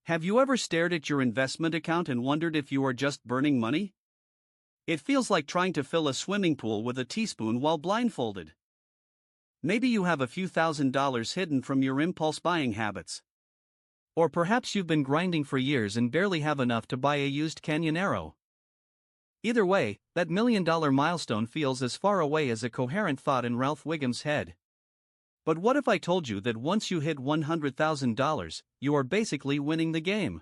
Have you ever stared at your investment account and wondered if you are just burning money? It feels like trying to fill a swimming pool with a teaspoon while blindfolded. Maybe you have a few $1,000s hidden from your impulse buying habits. Or perhaps you've been grinding for years and barely have enough to buy a used Canyonero. Either way, that $1,000,000 milestone feels as far away as a coherent thought in Ralph Wiggum's head. But what if I told you that once you hit $100,000, you are basically winning the game?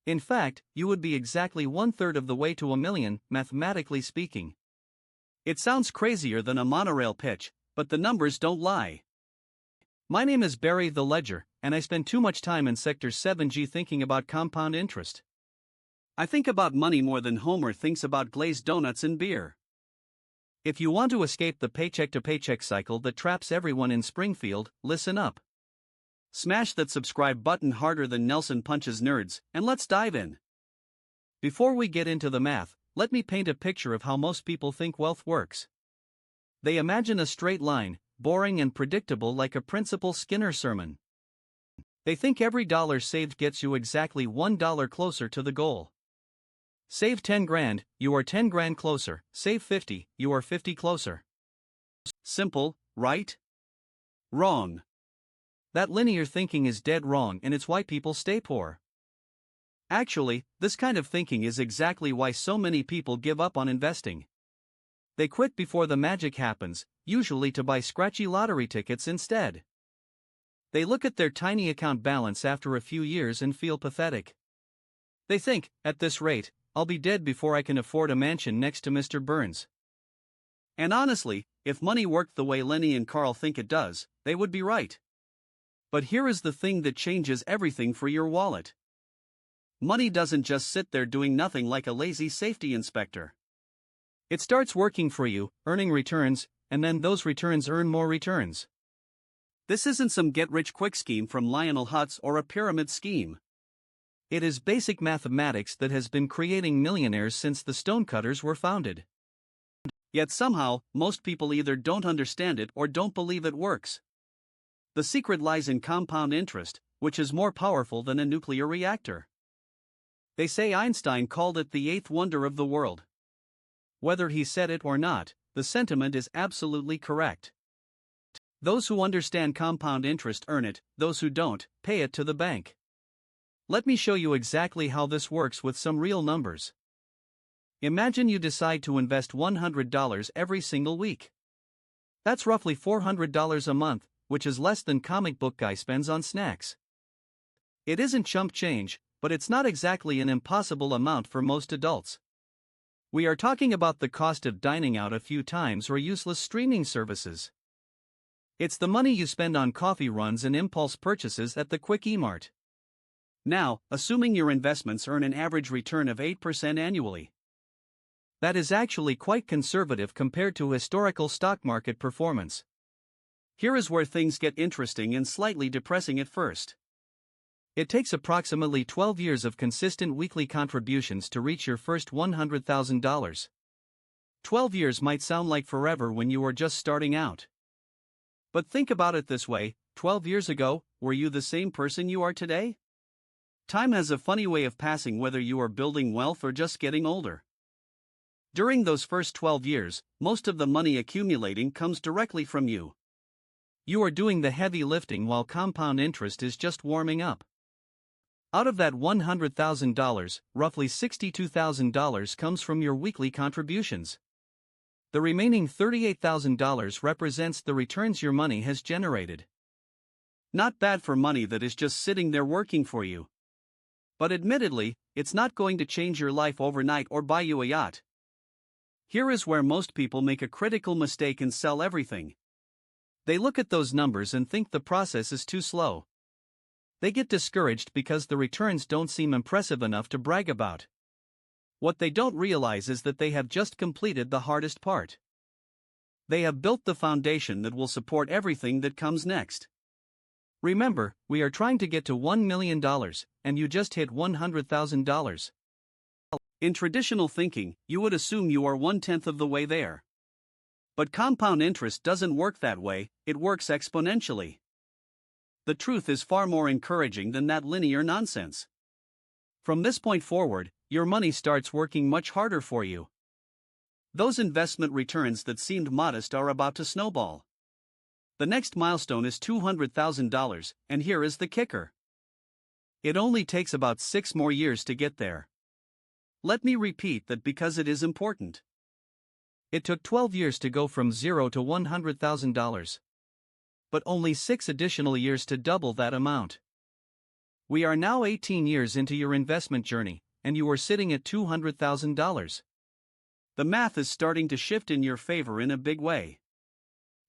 In fact, you would be exactly 1/3 of the way to $1 million, mathematically speaking. It sounds crazier than a monorail pitch, but the numbers don't lie. My name is Barry the Ledger, and I spend too much time in Sector 7G thinking about compound interest. I think about money more than Homer thinks about glazed donuts and beer. If you want to escape the paycheck-to-paycheck cycle that traps everyone in Springfield, listen up. Smash that subscribe button harder than Nelson punches nerds, and let's dive in. Before we get into the math, let me paint a picture of how most people think wealth works. They imagine a straight line, boring and predictable like a Principal Skinner sermon. They think every dollar saved gets you exactly $1 closer to the goal. Save 10 grand, you are 10 grand closer. Save 50, you are 50 closer. Simple, right? Wrong. That linear thinking is dead wrong, and it's why people stay poor. Actually, this kind of thinking is exactly why so many people give up on investing. They quit before the magic happens, usually to buy scratchy lottery tickets instead. They look at their tiny account balance after a few years and feel pathetic. They think, at this rate, I'll be dead before I can afford a mansion next to Mr. Burns. And honestly, if money worked the way Lenny and Carl think it does, they would be right. But here is the thing that changes everything for your wallet. Money doesn't just sit there doing nothing like a lazy safety inspector. It starts working for you, earning returns, and then those returns earn more returns. This isn't some get-rich-quick scheme from Lionel Hutz or a pyramid scheme. It is basic mathematics that has been creating millionaires since the stonecutters were founded. Yet somehow, most people either don't understand it or don't believe it works. The secret lies in compound interest, which is more powerful than a nuclear reactor. They say Einstein called it the eighth wonder of the world. Whether he said it or not, the sentiment is absolutely correct. Those who understand compound interest earn it, those who don't, pay it to the bank. Let me show you exactly how this works with some real numbers. Imagine you decide to invest $100 every single week. That's roughly $400 a month, which is less than comic book guy spends on snacks. It isn't chump change, but it's not exactly an impossible amount for most adults. We are talking about the cost of dining out a few times or useless streaming services. It's the money you spend on coffee runs and impulse purchases at the Quick E-Mart. Now, assuming your investments earn an average return of 8% annually. That is actually quite conservative compared to historical stock market performance. Here is where things get interesting and slightly depressing at first. It takes approximately 12 years of consistent weekly contributions to reach your first $100,000. 12 years might sound like forever when you are just starting out. But think about it this way, 12 years ago, were you the same person you are today? Time has a funny way of passing whether you are building wealth or just getting older. During those first 12 years, most of the money accumulating comes directly from you. You are doing the heavy lifting while compound interest is just warming up. Out of that $100,000, roughly $62,000 comes from your weekly contributions. The remaining $38,000 represents the returns your money has generated. Not bad for money that is just sitting there working for you. But admittedly, it's not going to change your life overnight or buy you a yacht. Here is where most people make a critical mistake and sell everything. They look at those numbers and think the process is too slow. They get discouraged because the returns don't seem impressive enough to brag about. What they don't realize is that they have just completed the hardest part. They have built the foundation that will support everything that comes next. Remember, we are trying to get to $1 million, and you just hit $100,000. In traditional thinking, you would assume you are 1/10 of the way there. But compound interest doesn't work that way, it works exponentially. the truth is far more encouraging than that linear nonsense. From this point forward, your money starts working much harder for you. Those investment returns that seemed modest are about to snowball. The next milestone is $200,000, and here is the kicker. It only takes about 6 more years to get there. Let me repeat that because it is important. It took 12 years to go from $0 to $100,000. But only 6 additional years to double that amount. We are now 18 years into your investment journey, and you are sitting at $200,000. The math is starting to shift in your favor in a big way.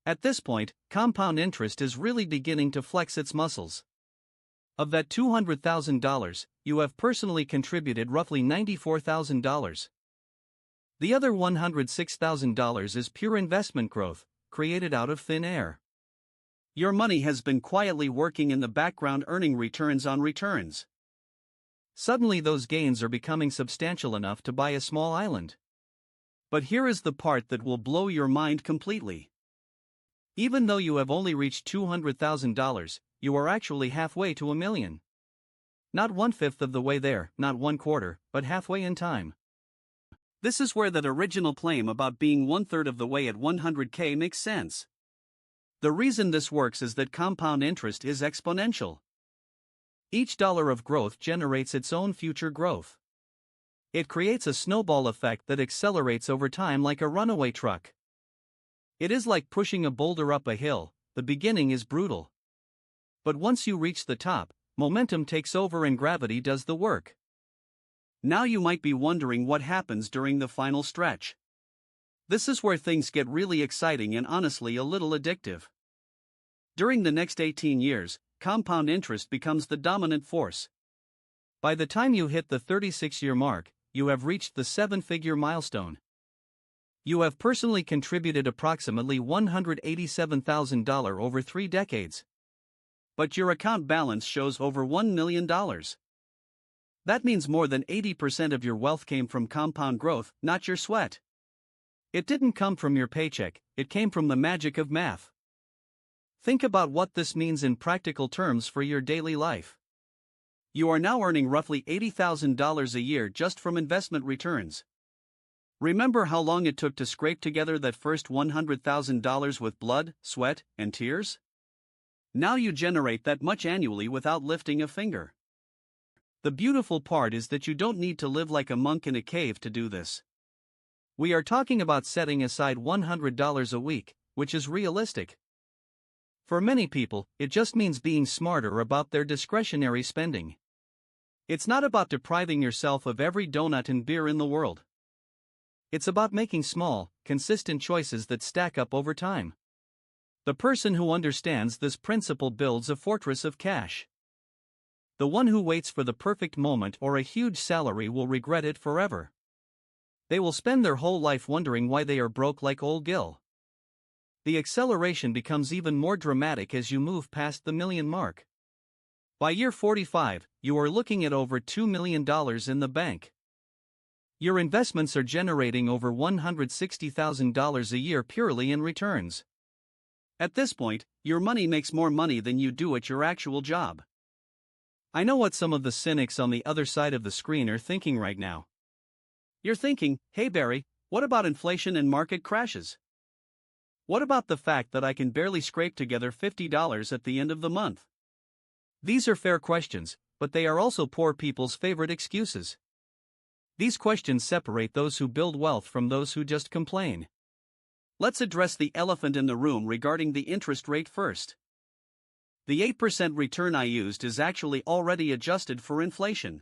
At this point, compound interest is really beginning to flex its muscles. Of that $200,000, you have personally contributed roughly $94,000. The other $106,000 is pure investment growth, created out of thin air. Your money has been quietly working in the background earning returns on returns. Suddenly those gains are becoming substantial enough to buy a small island. But here is the part that will blow your mind completely. Even though you have only reached $200,000, you are actually halfway to $1 million. Not 1/5 of the way there, not 1/4, but halfway in time. This is where that original claim about being 1/3 of the way at $100K makes sense. The reason this works is that compound interest is exponential. Each dollar of growth generates its own future growth. It creates a snowball effect that accelerates over time like a runaway truck. It is like pushing a boulder up a hill. The beginning is brutal. But once you reach the top, momentum takes over and gravity does the work. Now you might be wondering what happens during the final stretch. This is where things get really exciting and honestly a little addictive. During the next 18 years, compound interest becomes the dominant force. By the time you hit the 36-year mark, you have reached the 7-figure milestone. You have personally contributed approximately $187,000 over 3 decades. But your account balance shows over $1 million. That means more than 80% of your wealth came from compound growth, not your sweat. It didn't come from your paycheck, it came from the magic of math. Think about what this means in practical terms for your daily life. You are now earning roughly $80,000 a year just from investment returns. Remember how long it took to scrape together that first $100,000 with blood, sweat, and tears? Now you generate that much annually without lifting a finger. The beautiful part is that you don't need to live like a monk in a cave to do this. We are talking about setting aside $100 a week, which is realistic. For many people, it just means being smarter about their discretionary spending. It's not about depriving yourself of every donut and beer in the world. It's about making small, consistent choices that stack up over time. The person who understands this principle builds a fortress of cash. The one who waits for the perfect moment or a huge salary will regret it forever. They will spend their whole life wondering why they are broke like old Gil. The acceleration becomes even more dramatic as you move past the million mark. By year 45, you are looking at over $2 million in the bank. Your investments are generating over $160,000 a year purely in returns. At this point, your money makes more money than you do at your actual job. I know what some of the cynics on the other side of the screen are thinking right now. You're thinking, hey Barry, what about inflation and market crashes? What about the fact that I can barely scrape together $50 at the end of the month? These are fair questions, but they are also poor people's favorite excuses. These questions separate those who build wealth from those who just complain. Let's address the elephant in the room regarding the interest rate first. The 8% return I used is actually already adjusted for inflation.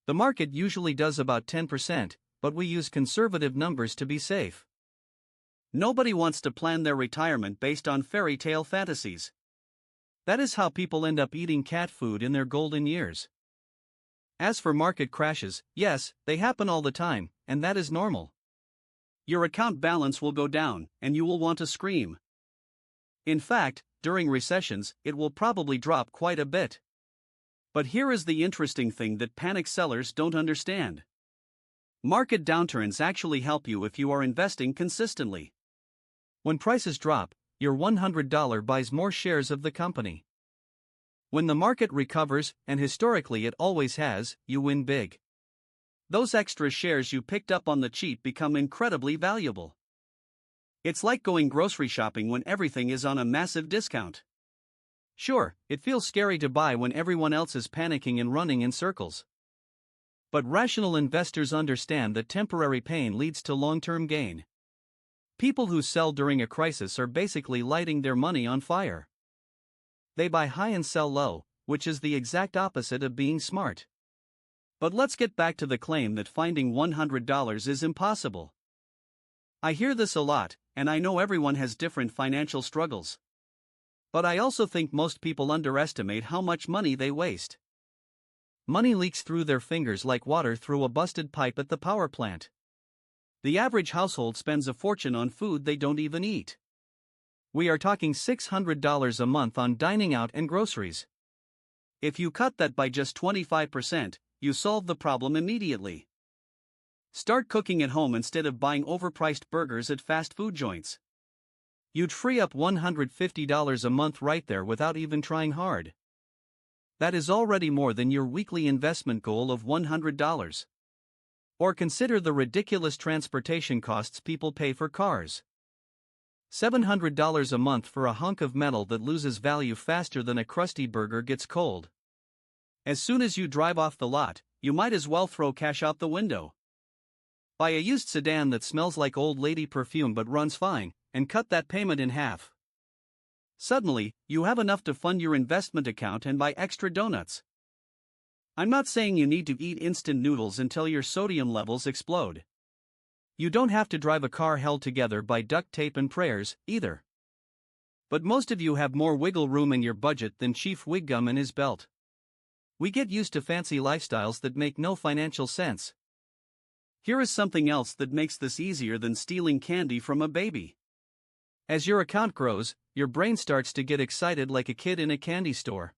The market usually does about 10%, but we use conservative numbers to be safe. Nobody wants to plan their retirement based on fairy tale fantasies. That is how people end up eating cat food in their golden years. As for market crashes, yes, they happen all the time, and that is normal. Your account balance will go down, and you will want to scream. In fact, during recessions, it will probably drop quite a bit. But here is the interesting thing that panic sellers don't understand. Market downturns actually help you if you are investing consistently. When prices drop, your $100 buys more shares of the company. When the market recovers, and historically it always has, you win big. Those extra shares you picked up on the cheap become incredibly valuable. It's like going grocery shopping when everything is on a massive discount. Sure, it feels scary to buy when everyone else is panicking and running in circles. But rational investors understand that temporary pain leads to long-term gain. People who sell during a crisis are basically lighting their money on fire. They buy high and sell low, which is the exact opposite of being smart. But let's get back to the claim that finding $100 is impossible. I hear this a lot, and I know everyone has different financial struggles. But I also think most people underestimate how much money they waste. Money leaks through their fingers like water through a busted pipe at the power plant. The average household spends a fortune on food they don't even eat. We are talking $600 a month on dining out and groceries. If you cut that by just 25%, you solve the problem immediately. Start cooking at home instead of buying overpriced burgers at fast food joints. You'd free up $150 a month right there without even trying hard. That is already more than your weekly investment goal of $100. Or consider the ridiculous transportation costs people pay for cars. $700 a month for a hunk of metal that loses value faster than a crusty burger gets cold. As soon as you drive off the lot, you might as well throw cash out the window. Buy a used sedan that smells like old lady perfume but runs fine, and cut that payment in half. Suddenly, you have enough to fund your investment account and buy extra donuts. I'm not saying you need to eat instant noodles until your sodium levels explode. You don't have to drive a car held together by duct tape and prayers, either. But most of you have more wiggle room in your budget than Chief Wiggum in his belt. We get used to fancy lifestyles that make no financial sense. Here is something else that makes this easier than stealing candy from a baby. As your account grows, your brain starts to get excited like a kid in a candy store.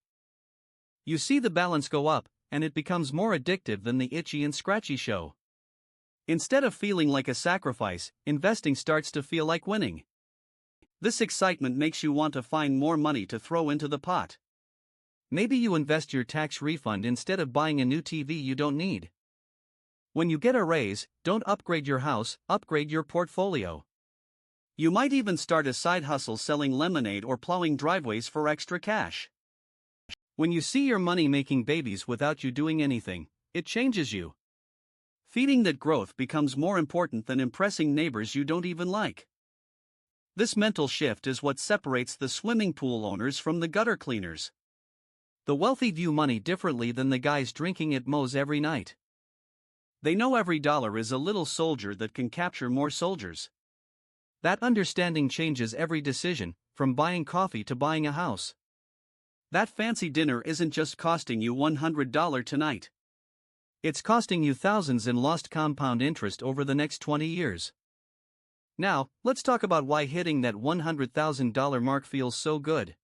You see the balance go up, and it becomes more addictive than the itchy and scratchy show. Instead of feeling like a sacrifice, investing starts to feel like winning. This excitement makes you want to find more money to throw into the pot. Maybe you invest your tax refund instead of buying a new TV you don't need. When you get a raise, don't upgrade your house, upgrade your portfolio. You might even start a side hustle selling lemonade or plowing driveways for extra cash. When you see your money making babies without you doing anything, it changes you. Feeding that growth becomes more important than impressing neighbors you don't even like. This mental shift is what separates the swimming pool owners from the gutter cleaners. The wealthy view money differently than the guys drinking at Moe's every night. They know every dollar is a little soldier that can capture more soldiers. That understanding changes every decision, from buying coffee to buying a house. That fancy dinner isn't just costing you $100 tonight. It's costing you thousands in lost compound interest over the next 20 years. Now, let's talk about why hitting that $100,000 mark feels so good.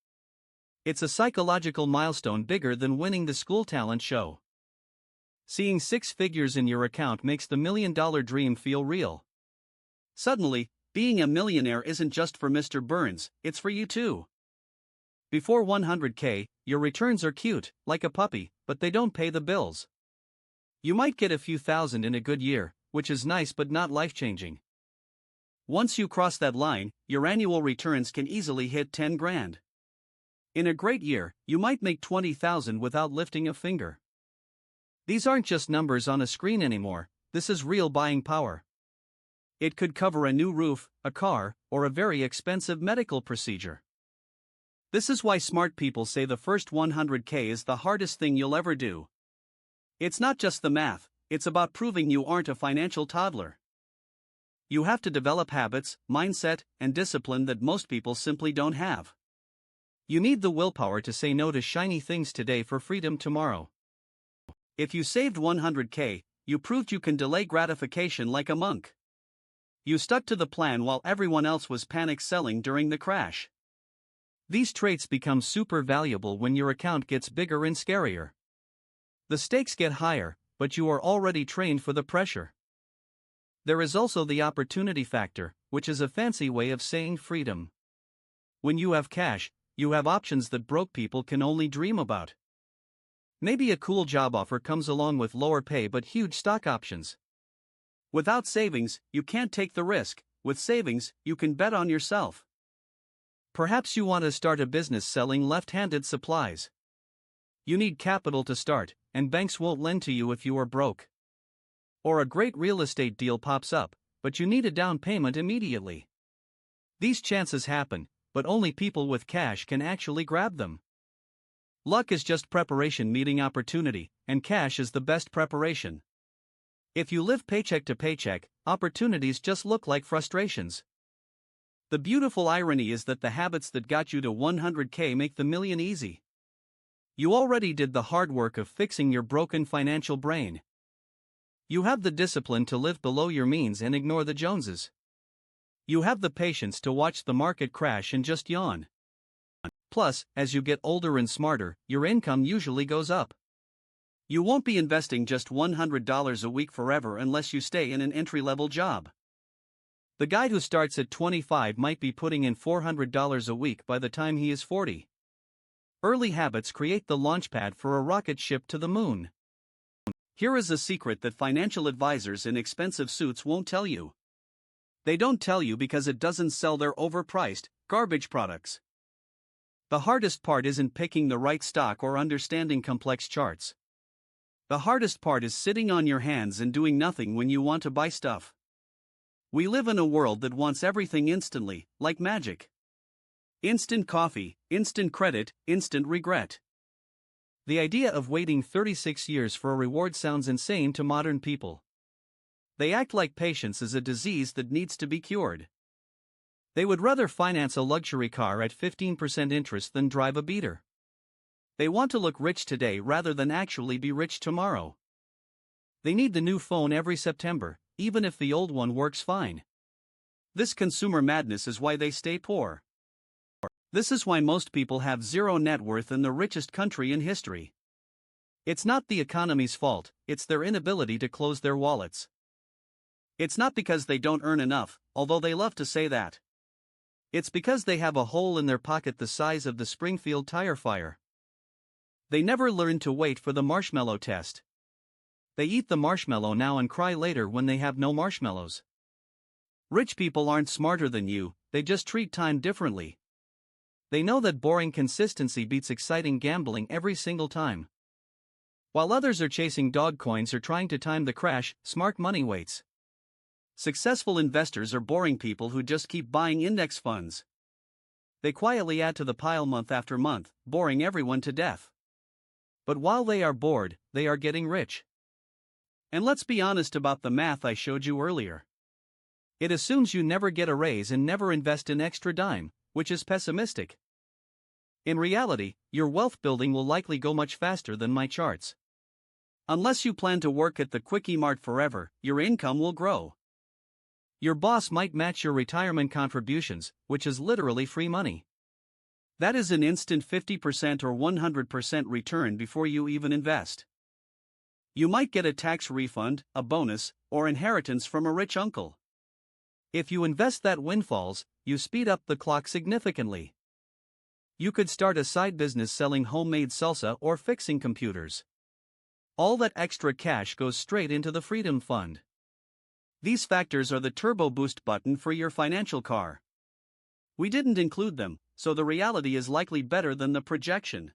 It's a psychological milestone bigger than winning the school talent show. Seeing six figures in your account makes the million-dollar dream feel real. Suddenly, being a millionaire isn't just for Mr. Burns, it's for you too. Before $100K, your returns are cute, like a puppy, but they don't pay the bills. You might get a few thousand in a good year, which is nice but not life-changing. Once you cross that line, your annual returns can easily hit 10 grand. In a great year, you might make 20,000 without lifting a finger. These aren't just numbers on a screen anymore, this is real buying power. It could cover a new roof, a car, or a very expensive medical procedure. This is why smart people say the first $100K is the hardest thing you'll ever do. It's not just the math, it's about proving you aren't a financial toddler. You have to develop habits, mindset, and discipline that most people simply don't have. You need the willpower to say no to shiny things today for freedom tomorrow. If you saved $100K, you proved you can delay gratification like a monk. You stuck to the plan while everyone else was panic selling during the crash. These traits become super valuable when your account gets bigger and scarier. The stakes get higher, but you are already trained for the pressure. There is also the opportunity factor, which is a fancy way of saying freedom. When you have cash, you have options that broke people can only dream about. Maybe a cool job offer comes along with lower pay but huge stock options. Without savings, you can't take the risk. With savings, you can bet on yourself. Perhaps you want to start a business selling left-handed supplies. You need capital to start, and banks won't lend to you if you are broke. Or a great real estate deal pops up, but you need a down payment immediately. These chances happen, but only people with cash can actually grab them. Luck is just preparation meeting opportunity, and cash is the best preparation. If you live paycheck to paycheck, opportunities just look like frustrations. The beautiful irony is that the habits that got you to 100K make the million easy. You already did the hard work of fixing your broken financial brain. You have the discipline to live below your means and ignore the Joneses. You have the patience to watch the market crash and just yawn. Plus, as you get older and smarter, your income usually goes up. You won't be investing just $100 a week forever unless you stay in an entry-level job. The guy who starts at 25 might be putting in $400 a week by the time he is 40. Early habits create the launchpad for a rocket ship to the moon. Here is a secret that financial advisors in expensive suits won't tell you. They don't tell you because it doesn't sell their overpriced, garbage products. The hardest part isn't picking the right stock or understanding complex charts. The hardest part is sitting on your hands and doing nothing when you want to buy stuff. We live in a world that wants everything instantly, like magic. Instant coffee, instant credit, instant regret. The idea of waiting 36 years for a reward sounds insane to modern people. They act like patience is a disease that needs to be cured. They would rather finance a luxury car at 15% interest than drive a beater. They want to look rich today rather than actually be rich tomorrow. They need the new phone every September, even if the old one works fine. This consumer madness is why they stay poor. This is why most people have zero net worth in the richest country in history. It's not the economy's fault, it's their inability to close their wallets. It's not because they don't earn enough, although they love to say that. It's because they have a hole in their pocket the size of the Springfield tire fire. They never learn to wait for the marshmallow test. They eat the marshmallow now and cry later when they have no marshmallows. Rich people aren't smarter than you, they just treat time differently. They know that boring consistency beats exciting gambling every single time. While others are chasing dog coins or trying to time the crash, smart money waits. Successful investors are boring people who just keep buying index funds. They quietly add to the pile month after month, boring everyone to death. But while they are bored, they are getting rich. And let's be honest about the math I showed you earlier. It assumes you never get a raise and never invest an extra dime, which is pessimistic. In reality, your wealth building will likely go much faster than my charts. Unless you plan to work at the Quickie Mart forever, your income will grow. Your boss might match your retirement contributions, which is literally free money. That is an instant 50% or 100% return before you even invest. You might get a tax refund, a bonus, or inheritance from a rich uncle. If you invest that windfalls, you speed up the clock significantly. You could start a side business selling homemade salsa or fixing computers. All that extra cash goes straight into the Freedom Fund. These factors are the turbo boost button for your financial car. We didn't include them, so the reality is likely better than the projection.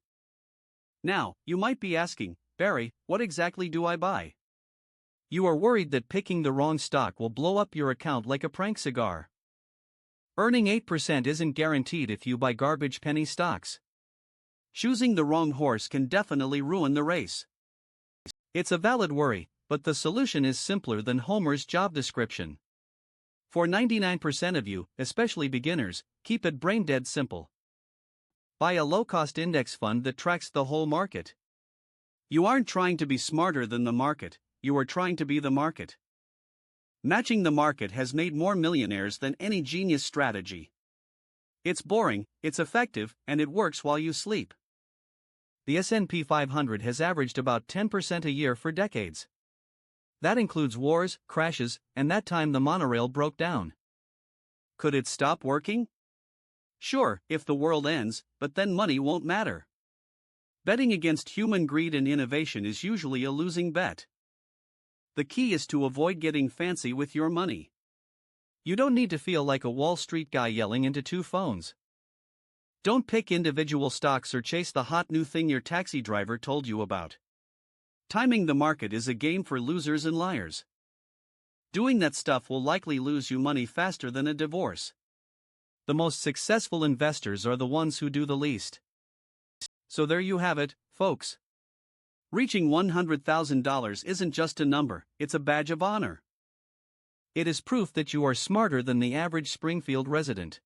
Now, you might be asking, Barry, what exactly do I buy? You are worried that picking the wrong stock will blow up your account like a prank cigar. Earning 8% isn't guaranteed if you buy garbage penny stocks. Choosing the wrong horse can definitely ruin the race. It's a valid worry, but the solution is simpler than Homer's job description. For 99% of you, especially beginners, keep it brain-dead simple. Buy a low-cost index fund that tracks the whole market. You aren't trying to be smarter than the market, you are trying to be the market. Matching the market has made more millionaires than any genius strategy. It's boring, it's effective, and it works while you sleep. The S&P 500 has averaged about 10% a year for decades. That includes wars, crashes, and that time the monorail broke down. Could it stop working? Sure, if the world ends, but then money won't matter. Betting against human greed and innovation is usually a losing bet. The key is to avoid getting fancy with your money. You don't need to feel like a Wall Street guy yelling into two phones. Don't pick individual stocks or chase the hot new thing your taxi driver told you about. Timing the market is a game for losers and liars. Doing that stuff will likely lose you money faster than a divorce. The most successful investors are the ones who do the least. So there you have it, folks. Reaching $100,000 isn't just a number, it's a badge of honor. It is proof that you are smarter than the average Springfield resident.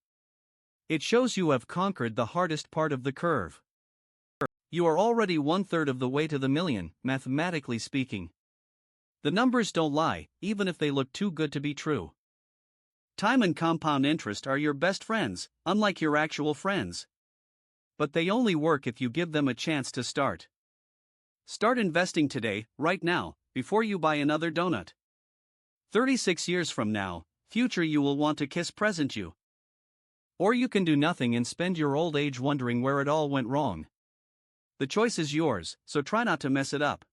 It shows you have conquered the hardest part of the curve. You are already 1/3 of the way to the million, mathematically speaking. The numbers don't lie, even if they look too good to be true. Time and compound interest are your best friends, unlike your actual friends. But they only work if you give them a chance to start. Start investing today, right now, before you buy another donut. 36 years from now, future you will want to kiss present you. Or you can do nothing and spend your old age wondering where it all went wrong. The choice is yours, so try not to mess it up.